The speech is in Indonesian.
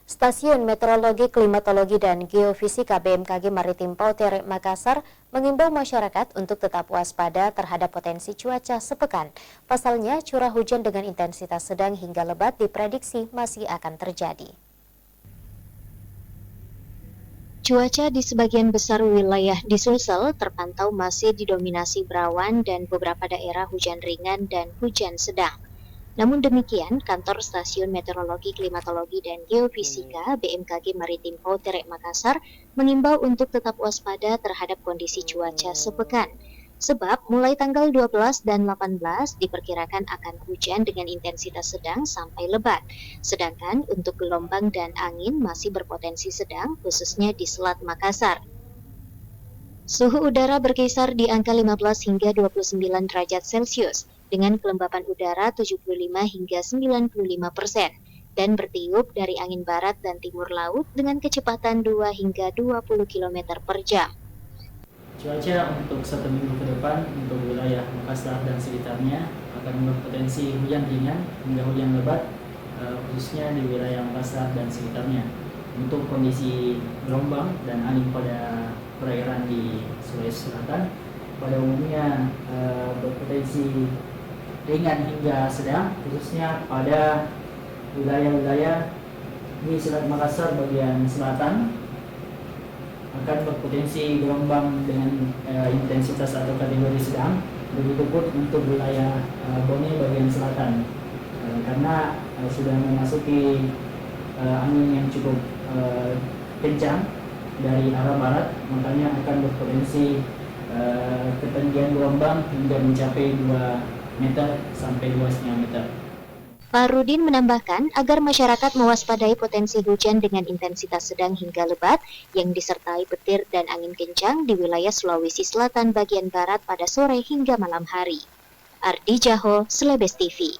Stasiun Meteorologi, Klimatologi, dan Geofisika BMKG Maritim Pautere, Makassar mengimbau masyarakat untuk tetap waspada terhadap potensi cuaca sepekan. Pasalnya, curah hujan dengan intensitas sedang hingga lebat diprediksi masih akan terjadi. Cuaca di sebagian besar wilayah di Sulsel terpantau masih didominasi berawan dan beberapa daerah hujan ringan dan hujan sedang. Namun demikian, Kantor Stasiun Meteorologi, Klimatologi, dan Geofisika BMKG Maritim Pautere, Makassar mengimbau untuk tetap waspada terhadap kondisi cuaca sepekan. Sebab mulai tanggal 12 dan 18 diperkirakan akan hujan dengan intensitas sedang sampai lebat. Sedangkan untuk gelombang dan angin masih berpotensi sedang khususnya di Selat Makassar. Suhu udara berkisar di angka 15 hingga 29 derajat Celcius dengan kelembapan udara 75 hingga 95% dan bertiup dari angin barat dan timur laut dengan kecepatan 2 hingga 20 km per jam. Cuaca untuk 1 minggu ke depan untuk wilayah Makassar dan sekitarnya akan berpotensi hujan ringan hingga hujan lebat, khususnya di wilayah Makassar dan sekitarnya. Untuk kondisi gelombang dan angin pada perairan di Sulawesi Selatan pada umumnya berpotensi ringan hingga sedang, khususnya pada wilayah-wilayah di Selat Makassar bagian selatan akan berpotensi gelombang dengan intensitas atau kategori sedang. Begitupun untuk wilayah Bone bagian selatan, karena sudah memasuki angin yang cukup kencang dari arah barat, makanya akan berpotensi ketinggian gelombang hingga mencapai 2 meter sampai luasnya meter. Farudin menambahkan agar masyarakat mewaspadai potensi hujan dengan intensitas sedang hingga lebat yang disertai petir dan angin kencang di wilayah Sulawesi Selatan bagian barat pada sore hingga malam hari. Ardi Jaho, Celebes TV.